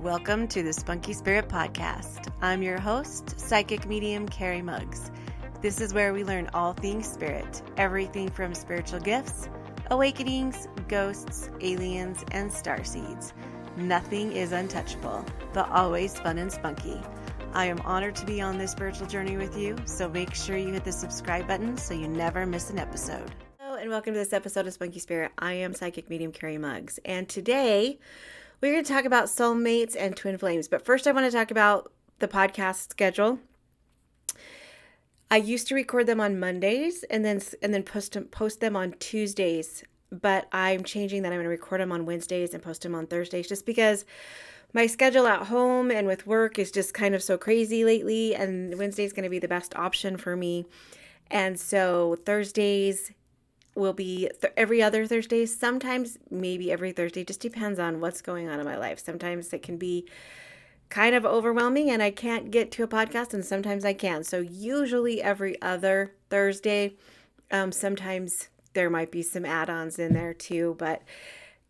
Welcome to the Spunky Spirit Podcast. I'm your host, psychic medium Carrie Muggs. This is where we learn all things spirit, everything from spiritual gifts, awakenings, ghosts, aliens, and starseeds. Nothing is untouchable, but always fun and spunky. I am honored to be on this spiritual journey with you, so make sure you hit the subscribe button so you never miss an episode. Hello, and welcome to this episode of Spunky Spirit. I am psychic medium Carrie Muggs, and today we're going to talk about soulmates and twin flames. But first, I want to talk about the podcast schedule. I used to record them on Mondays and then post them on Tuesdays. But I'm changing that. I'm going to record them on Wednesdays and post them on Thursdays, just because my schedule at home and with work is just kind of so crazy lately. And Wednesday is going to be the best option for me. And so Thursdays will be every other Thursday, sometimes maybe every Thursday, just depends on what's going on in my life. Sometimes it can be kind of overwhelming and I can't get to a podcast, and sometimes I can. So usually every other Thursday. Sometimes there might be some add-ons in there too, but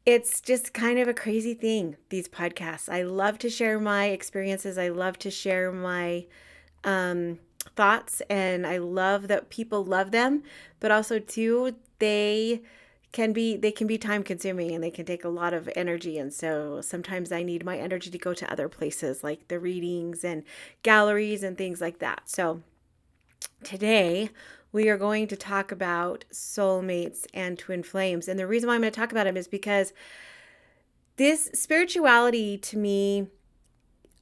it's just kind of a crazy thing, these podcasts. I love to share my experiences. I love to share my thoughts, and I love that people love them, but also too, they can be time consuming and they can take a lot of energy. And so sometimes I need my energy to go to other places like the readings and galleries and things like that. So today we are going to talk about soulmates and twin flames. And the reason why I'm going to talk about them is because this spirituality, to me,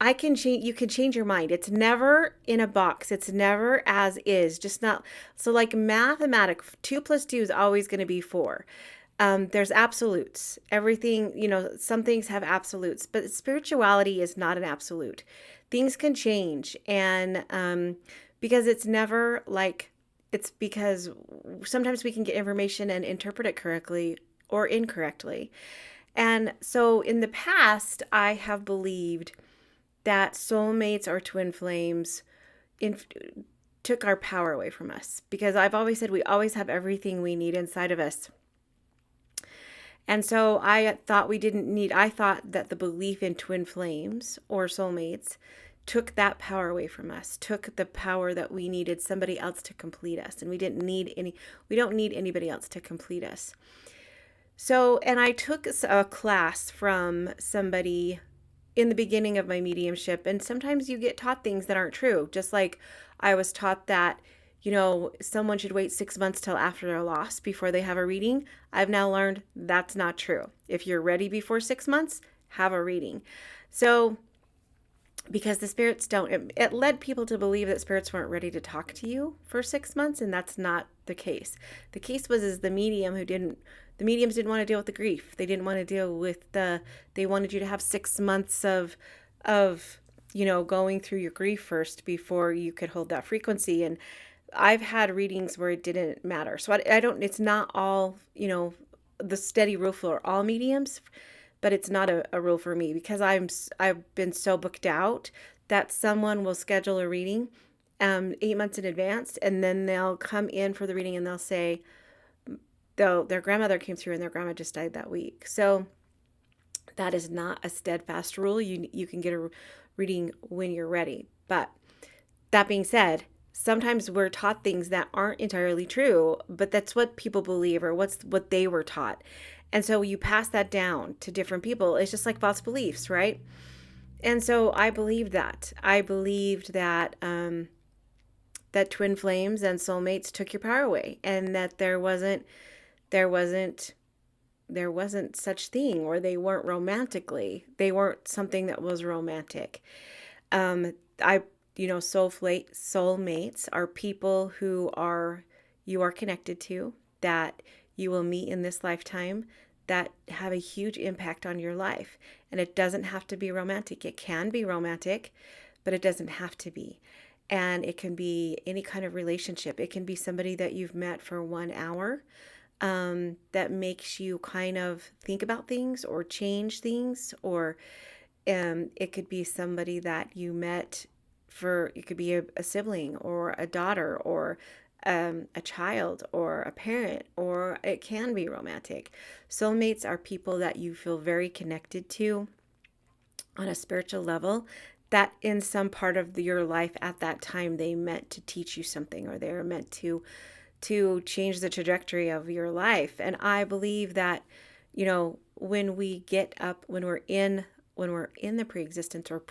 you can change your mind. It's never in a box. It's never as is, just not. So like mathematics, 2 + 2 is always going to be 4. There's absolutes. Everything, some things have absolutes, but spirituality is not an absolute. Things can change. And because it's never like, it's because sometimes we can get information and interpret it correctly or incorrectly. And so in the past, I have believed that soulmates or twin flames took our power away from us, because I've always said we always have everything we need inside of us. And so I thought that the belief in twin flames or soulmates took that power away from us, took the power that we needed somebody else to complete us. And we don't need anybody else to complete us. So, and I took a class from somebody in the beginning of my mediumship, and sometimes you get taught things that aren't true. Just like I was taught that, someone should wait 6 months till after their loss before they have a reading. I've now learned that's not true. If you're ready before 6 months, have a reading. So, because the spirits it led people to believe that spirits weren't ready to talk to you for 6 months, and that's not the case. The case was the mediums didn't want to deal with the grief. They didn't want to deal with they wanted you to have 6 months of going through your grief first before you could hold that frequency. And I've had readings where it didn't matter. So it's not all, the steady rule for all mediums, but it's not a rule for me, because I've been so booked out that someone will schedule a reading 8 months in advance, and then they'll come in for the reading and they'll say, their grandmother came through and their grandma just died that week. So that is not a steadfast rule. You can get a reading when you're ready. But that being said, sometimes we're taught things that aren't entirely true, but that's what people believe, or what they were taught. And so you pass that down to different people. It's just like false beliefs, right? And so I believed that. I believed that that twin flames and soulmates took your power away, and that there wasn't such thing, or they weren't weren't something that was romantic. Soulmates are people who you are connected to, that you will meet in this lifetime, that have a huge impact on your life. And it doesn't have to be romantic. It can be romantic, but it doesn't have to be. And it can be any kind of relationship. It can be somebody that you've met for 1 hour, that makes you kind of think about things or change things. Or it could be somebody that you met it could be a sibling or a daughter or a child or a parent, or it can be romantic. Soulmates are people that you feel very connected to on a spiritual level that in some part of your life at that time they meant to teach you something, or they were meant to change the trajectory of your life. And I believe that, when we get up, when we're in the pre-existence or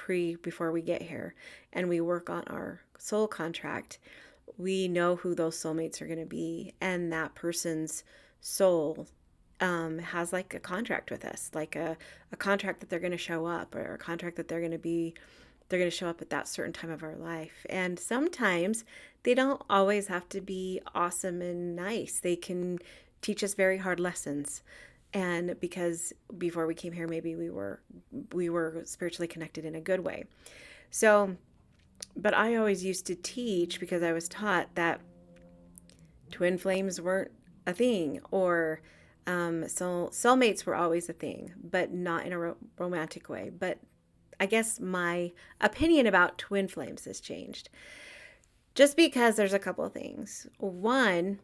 before we get here, and we work on our soul contract, we know who those soulmates are going to be, and that person's soul has like a contract with us, like a contract that they're going to show up, or a contract that they're going to show up at that certain time of our life. And sometimes they don't always have to be awesome and nice. They can teach us very hard lessons. And because before we came here, maybe we were spiritually connected in a good way. So, but I always used to teach because I was taught that twin flames weren't a thing, or soulmates were always a thing, but not in a romantic way. But I guess my opinion about twin flames has changed just because there's a couple of things. One,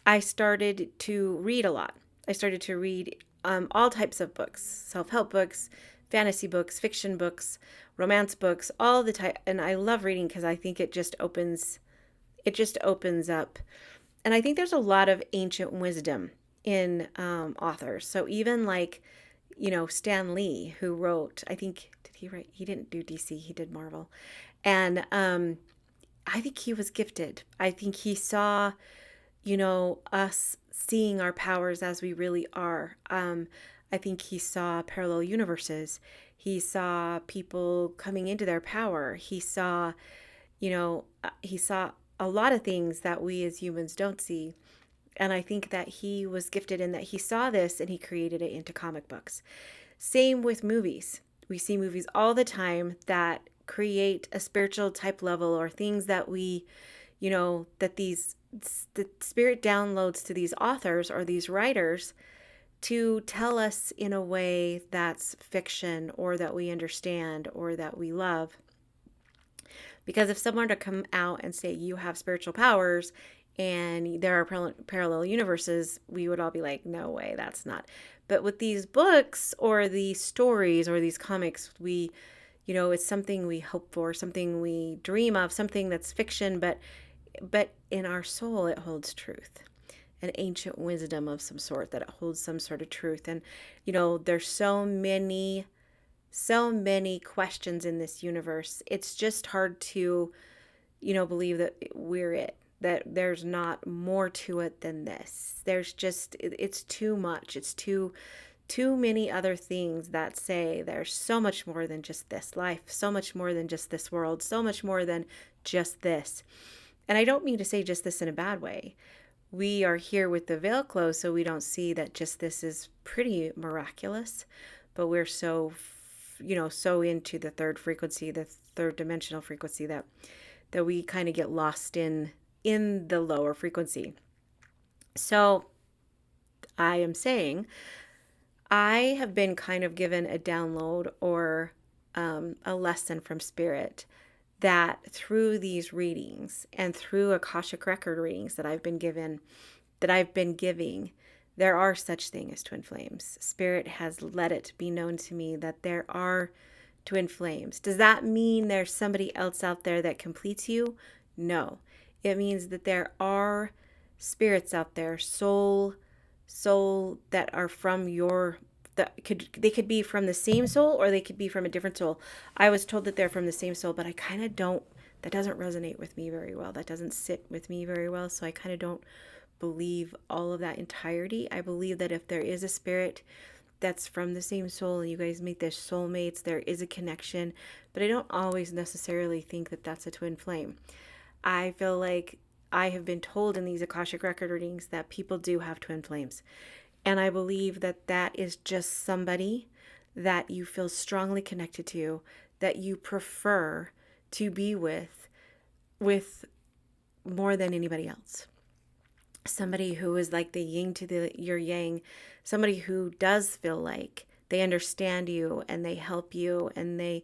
I started to read a lot. I started to read all types of books, self-help books, fantasy books, fiction books, romance books, all the type. And I love reading because I think it just opens up. And I think there's a lot of ancient wisdom in authors. So even like, Stan Lee, who wrote, I think, did he write? He didn't do DC, he did Marvel. And I think he was gifted. I think he saw, us seeing our powers as we really are. I think he saw parallel universes. He saw people coming into their power. He saw a lot of things that we as humans don't see. And I think that he was gifted in that he saw this and he created it into comic books. Same with movies. We see movies all the time that create a spiritual type level, or things that that the spirit downloads to these authors or these writers to tell us in a way that's fiction, or that we understand, or that we love. Because if someone were to come out and say you have spiritual powers and there are parallel universes, we would all be like, no way, that's not. But with these books or these stories or these comics, it's something we hope for, something we dream of, something that's fiction, but in our soul it holds truth, an ancient wisdom of some sort, that it holds some sort of truth. And there's so many questions in this universe. It's just hard to believe that we're it, that there's not more to it than this. It's too much. It's too many other things that say there's so much more than just this life, so much more than just this world, so much more than just this. And I don't mean to say just this in a bad way. We are here with the veil closed, so we don't see that just this is pretty miraculous, but we're so into the third frequency, the third dimensional frequency, that we kind of get lost in the lower frequency. So I am saying I have been kind of given a download, or a lesson from Spirit, that through these readings and through Akashic record readings that I've been giving, there are such things as twin flames. Spirit has let it be known to me that there are twin flames. Does that mean there's somebody else out there that completes you? No. It means that there are spirits out there, soul that are from they could be from the same soul, or they could be from a different soul. I was told that they're from the same soul, but I kind of don't, that doesn't resonate with me very well. That doesn't sit with me very well. So I kind of don't believe all of that entirety. I believe that if there is a spirit that's from the same soul and you guys meet their soulmates, there is a connection, but I don't always necessarily think that that's a twin flame. I feel like I have been told in these Akashic record readings that people do have twin flames. And I believe that that is just somebody that you feel strongly connected to, that you prefer to be with more than anybody else. Somebody who is like the yin to your yang, somebody who does feel like they understand you and they help you and they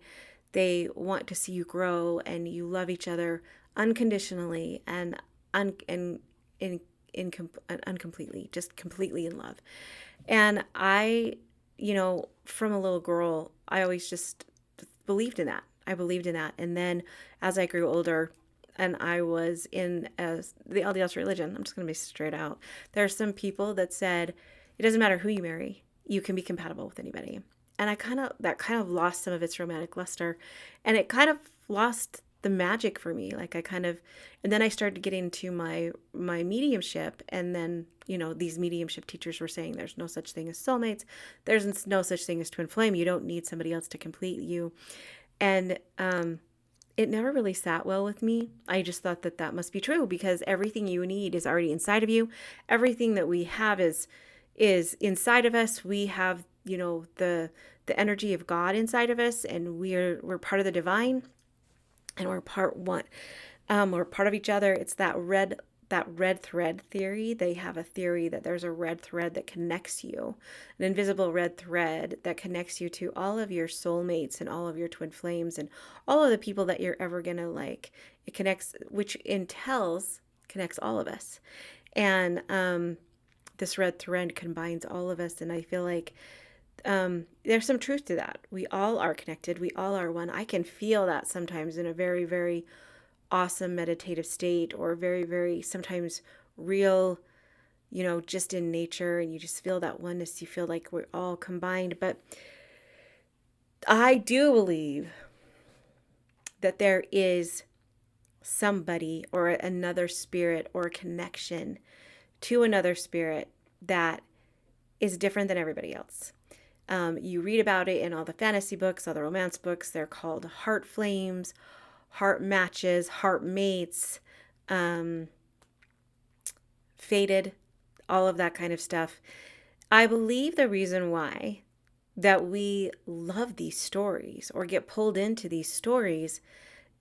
want to see you grow, and you love each other unconditionally and uncompletely, just completely in love. And I, from a little girl, I always just believed in that. I believed in that. And then as I grew older and I was in the LDS religion, I'm just going to be straight out. There are some people that said, it doesn't matter who you marry, you can be compatible with anybody. And that kind of lost some of its romantic luster, and it kind of lost the magic for me. And then I started getting into my mediumship, and then, these mediumship teachers were saying there's no such thing as soulmates. There's no such thing as twin flame. You don't need somebody else to complete you. And, it never really sat well with me. I just thought that must be true, because everything you need is already inside of you. Everything that we have is inside of us. We have, the energy of God inside of us, and we're part of the divine, and we're part one. We're part of each other. It's that red thread theory. They have a theory that there's a red thread that connects you, an invisible red thread that connects you to all of your soulmates and all of your twin flames and all of the people that you're ever gonna like. It connects, which connects all of us, and this red thread combines all of us. And I feel like there's some truth to that. We all are connected. We all are one. I can feel that sometimes in a very, very awesome meditative state, or very, very sometimes real, just in nature, and you just feel that oneness. You feel like we're all combined. But I do believe that there is somebody or another spirit or a connection to another spirit that is different than everybody else. You read about it in all the fantasy books, all the romance books. They're called heart flames, heart matches, heart mates, fated, all of that kind of stuff. I believe the reason why that we love these stories or get pulled into these stories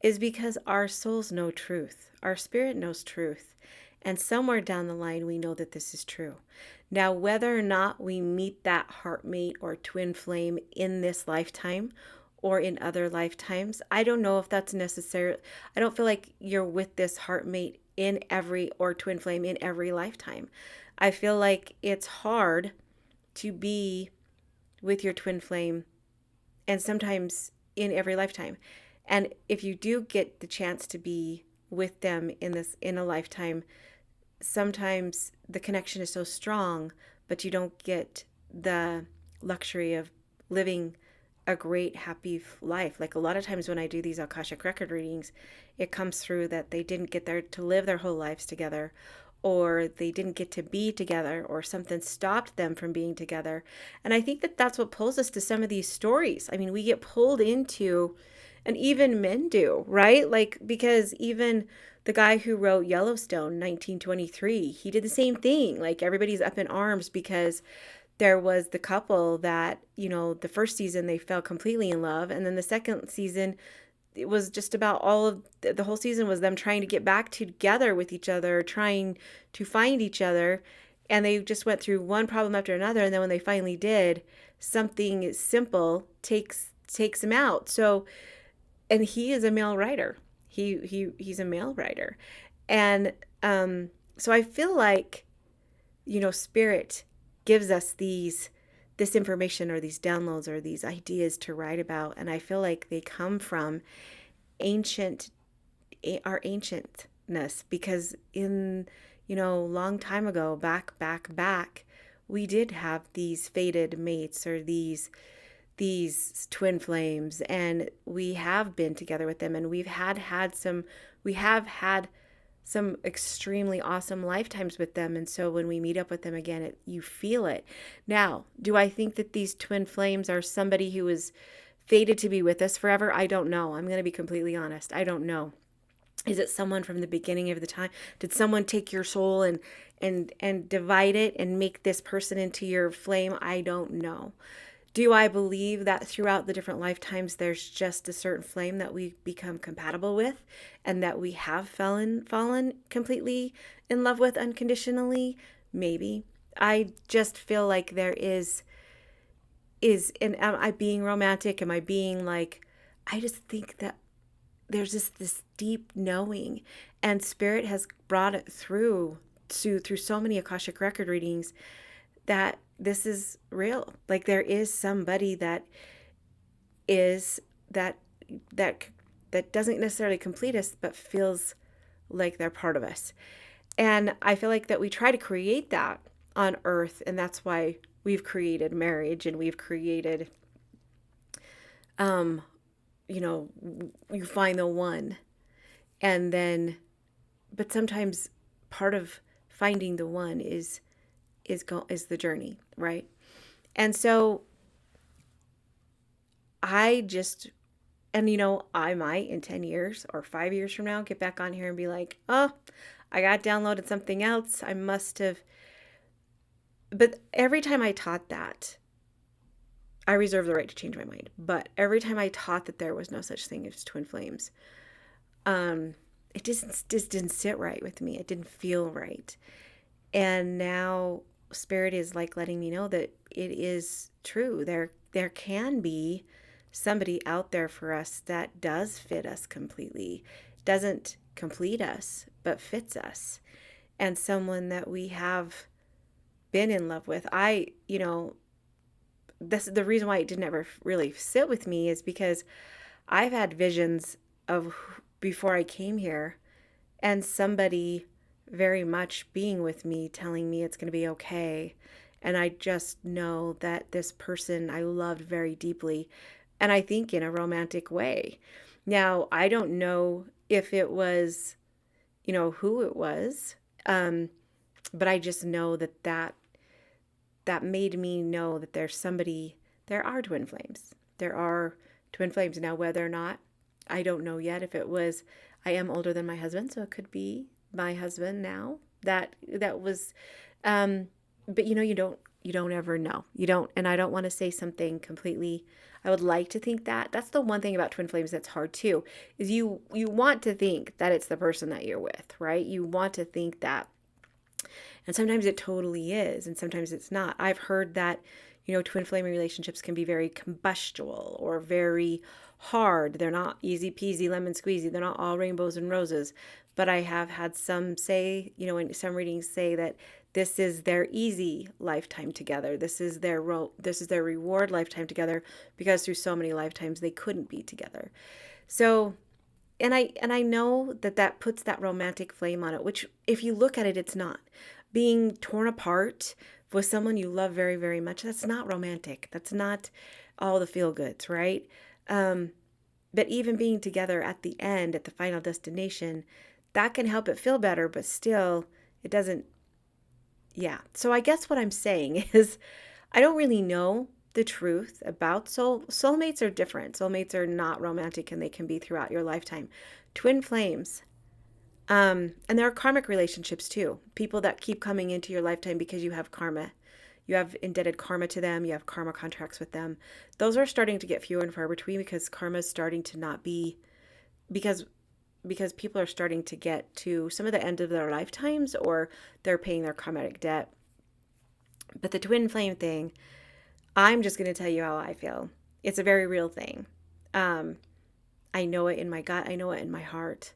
is because our souls know truth. Our spirit knows truth. And somewhere down the line, we know that this is true. Now, whether or not we meet that heart mate or twin flame in this lifetime or in other lifetimes, I don't know if that's necessary. I don't feel like you're with this heart mate or twin flame in every lifetime. I feel like it's hard to be with your twin flame, and sometimes in every lifetime. And if you do get the chance to be with them in a lifetime, sometimes the connection is so strong, but you don't get the luxury of living a great, happy life. Like a lot of times when I do these Akashic record readings, it comes through that they didn't get to live their whole lives together, or they didn't get to be together, or something stopped them from being together. And I think that that's what pulls us to some of these stories. I mean, we get pulled into, and even men do, right? Like, because even the guy who wrote Yellowstone, 1923, he did the same thing. Like, everybody's up in arms because there was the couple that, the first season they fell completely in love. And then the second season, it was just about the whole season was them trying to get back together with each other, trying to find each other. And they just went through one problem after another. And then when they finally did, something simple takes them out. So, and he is a male writer. He's a male writer. And so I feel like, spirit gives us this information or these downloads or these ideas to write about. And I feel like they come from our ancientness, because in, long time ago, back, we did have these fated mates or these twin flames, and we have been together with them, and we have had some extremely awesome lifetimes with them. And so when we meet up with them again, you feel it. Now, do I think that these twin flames are somebody who is fated to be with us forever? I don't know. I'm going to be completely honest. I don't know. Is it someone from the beginning of the time? Did someone take your soul and divide it and make this person into your flame? I don't know. Do I believe that throughout the different lifetimes, there's just a certain flame that we become compatible with, and that we have fallen completely in love with unconditionally? Maybe. I just feel like there is, and am I being romantic? Am I being like, I just think that there's just this deep knowing, and spirit has brought it through so many Akashic record readings that this is real. Like, there is somebody that is that that that doesn't necessarily complete us, but feels like they're part of us. And I feel like that we try to create that on earth, and that's why we've created marriage and we've created um you know, you find the one. And then but sometimes part of finding the one is the journey, right? And so I just and I might in 10 years or 5 years from now get back on here and be like, "Oh, I got downloaded something else. I must have." But every time I taught that, I reserve the right to change my mind. But every time I taught that there was no such thing as twin flames, um, it just didn't sit right with me. It didn't feel right. And now Spirit is like letting me know that it is true. There can be somebody out there for us that does fit us completely, doesn't complete us, but fits us. And someone that we have been in love with. This the reason why it didn't ever really sit with me is because I've had visions of before I came here and somebody very much being with me, telling me it's going to be okay. And I just know that this person I loved very deeply, and I think in a romantic way. Now, I don't know if it was, who it was, um, but I just know that made me know that there are twin flames. There are twin flames. Now, whether or not, I don't know yet. If it was, I am older than my husband, so it could be my husband now. That was, um, but you don't ever know. You don't, and I don't want to say something completely. I would like to think that that's the one thing about twin flames that's hard too, is you want to think that it's the person that you're with, right? You want to think that, and sometimes it totally is, and sometimes it's not. I've heard that, twin flame relationships can be very combustible or very hard. They're not easy peasy lemon squeezy. They're not all rainbows and roses. But I have had some say, in some readings say that this is their easy lifetime together. This is their reward lifetime together because through so many lifetimes they couldn't be together. So and I know that puts that romantic flame on it, which if you look at it, it's not. Being torn apart with someone you love very, very much, that's not romantic. That's not all the feel goods, right? Um, but even being together at the end, at the final destination, that can help it feel better, but still, it doesn't. Yeah. So I guess what I'm saying is I don't really know the truth about soulmates are different. Soulmates are not romantic and they can be throughout your lifetime. Twin flames, and there are karmic relationships too. People that keep coming into your lifetime because you have karma. You have indebted karma to them, you have karma contracts with them. Those are starting to get fewer and far between because karma is starting to not be because people are starting to get to some of the end of their lifetimes or they're paying their karmatic debt. But the twin flame thing, I'm just going to tell you how I feel. It's a very real thing. Um, I know it in my gut. I know it in my heart.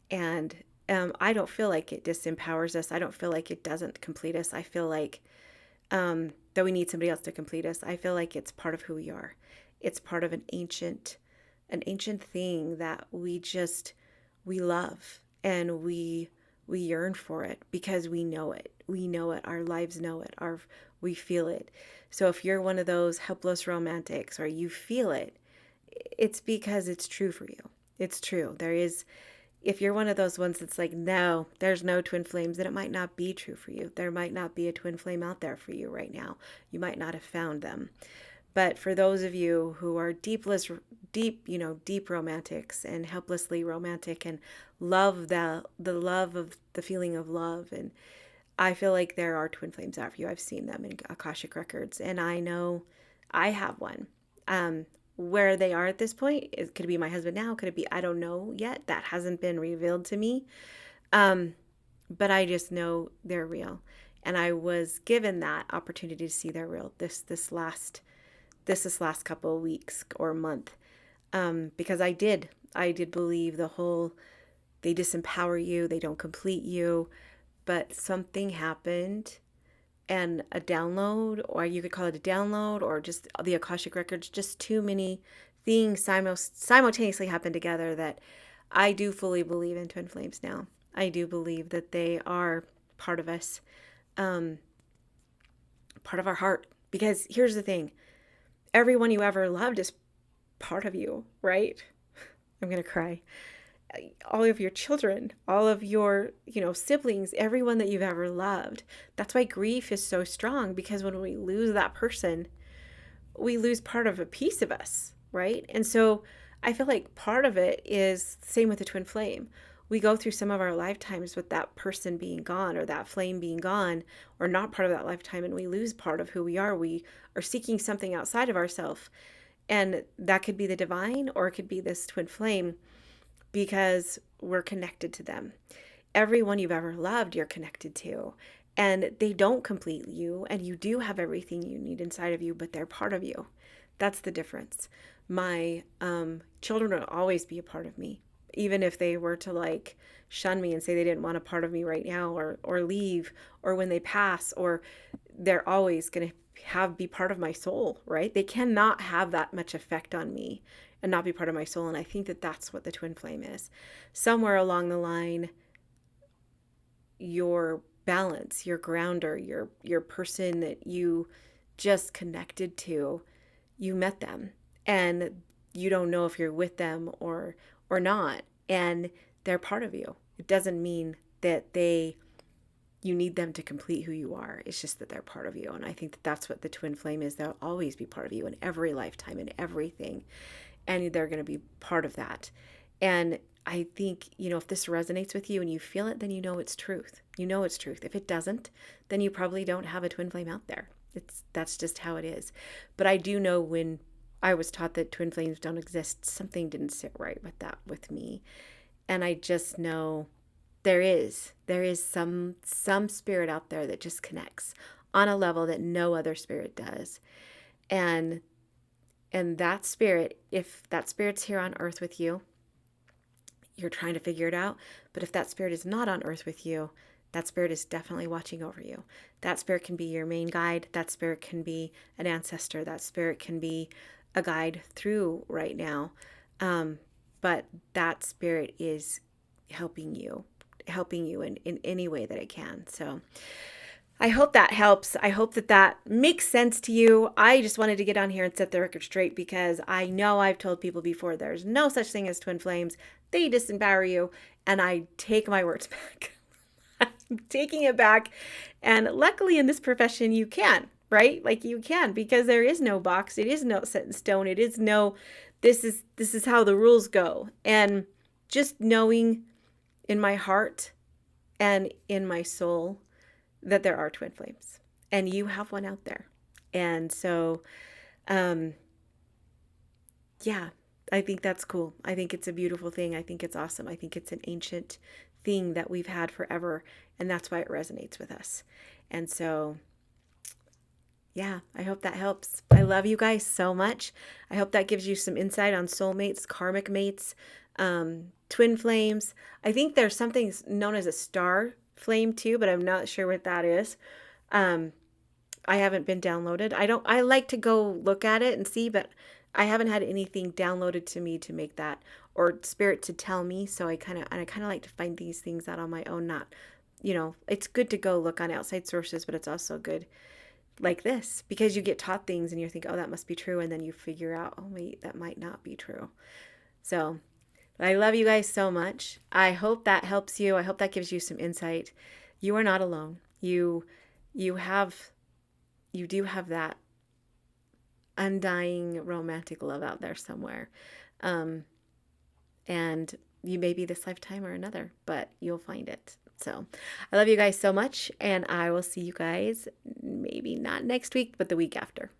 And I don't feel like it disempowers us. I don't feel like it doesn't complete us. I feel like that we need somebody else to complete us. I feel like it's part of who we are. It's part of an ancient thing that we love and we yearn for it because we know it. We know it. Our lives know it. We feel it. So if you're one of those helpless romantics or you feel it, it's because it's true for you. It's true. If you're one of those ones that's like, no, there's no twin flames, then it might not be true for you. There might not be a twin flame out there for you right now. You might not have found them. But for those of you who are deep romantics and helplessly romantic and love the love of the feeling of love, and I feel like there are twin flames out for you. I've seen them in Akashic records, and I know I have one. Where they are at this point, could it be my husband now? Could it be? I don't know yet. That hasn't been revealed to me. Um, but I just know they're real, and I was given that opportunity to see they're real this last couple of weeks or month, because I did believe the whole they disempower you, they don't complete you, but something happened and a download, or you could call it a download, or just the Akashic records, just too many things simultaneously happen together that I do fully believe in twin flames now. I do believe that they are part of us, um, part of our heart. Because here's the thing, everyone you ever loved is part of you, right? I'm going to cry. All of your children, all of your, siblings, everyone that you've ever loved. That's why grief is so strong, because when we lose that person, we lose part of a piece of us, right? And so I feel like part of it is same with the twin flame. We go through some of our lifetimes with that person being gone, or that flame being gone, or not part of that lifetime, and we lose part of who we are. We are seeking something outside of ourselves. And that could be the divine, or it could be this twin flame, because we're connected to them. Everyone you've ever loved, you're connected to. And they don't complete you, and you do have everything you need inside of you, but they're part of you. That's the difference. My children will always be a part of me, even if they were to like shun me and say they didn't want a part of me right now, or leave, or when they pass, or they're always going to be part of my soul, right? They cannot have that much effect on me and not be part of my soul. And I think that that's what the twin flame is. Somewhere along the line, your balance, your grounder, your person that you just connected to, you met them, and you don't know if you're with them or not, and they're part of you. It doesn't mean that you need them to complete who you are. It's just that they're part of you. And I think that that's what the twin flame is. They'll always be part of you in every lifetime, in everything. And they're going to be part of that. And I think, if this resonates with you and you feel it, then you know it's truth. You know it's truth. If it doesn't, then you probably don't have a twin flame out there. That's just how it is. But I do know, when I was taught that twin flames don't exist, something didn't sit right with me. And I just know there is some spirit out there that just connects on a level that no other spirit does. And that spirit, if that spirit's here on earth with you, you're trying to figure it out. But if that spirit is not on earth with you, that spirit is definitely watching over you. That spirit can be your main guide. That spirit can be an ancestor. That spirit can be a guide through right now. But that spirit is helping you in any way that it can. So I hope that helps. I hope that makes sense to you. I just wanted to get on here and set the record straight, because I know I've told people before there's no such thing as twin flames. They disempower you, and I take my words back. I'm taking it back. And luckily in this profession you can, right? Like you can, because there is no box. It is no set in stone. It is no, this is how the rules go. And just knowing in my heart and in my soul that there are twin flames, and you have one out there. And so, yeah, I think that's cool. I think it's a beautiful thing. I think it's awesome. I think it's an ancient thing that we've had forever, and that's why it resonates with us. And so, yeah, I hope that helps. I love you guys so much. I hope that gives you some insight on soulmates, karmic mates, twin flames. I think there's something known as a star flame too, but I'm not sure what that is. I haven't been downloaded. I like to go look at it and see, but I haven't had anything downloaded to me to make that, or spirit to tell me. So I kind of like to find these things out on my own. Not, it's good to go look on outside sources, but it's also good like this, because you get taught things and you think, oh, that must be true. And then you figure out, oh, wait, that might not be true. So I love you guys so much. I hope that helps you. I hope that gives you some insight. You are not alone. You do have that undying romantic love out there somewhere. And you may be this lifetime or another, but you'll find it. So I love you guys so much, and I will see you guys maybe not next week, but the week after.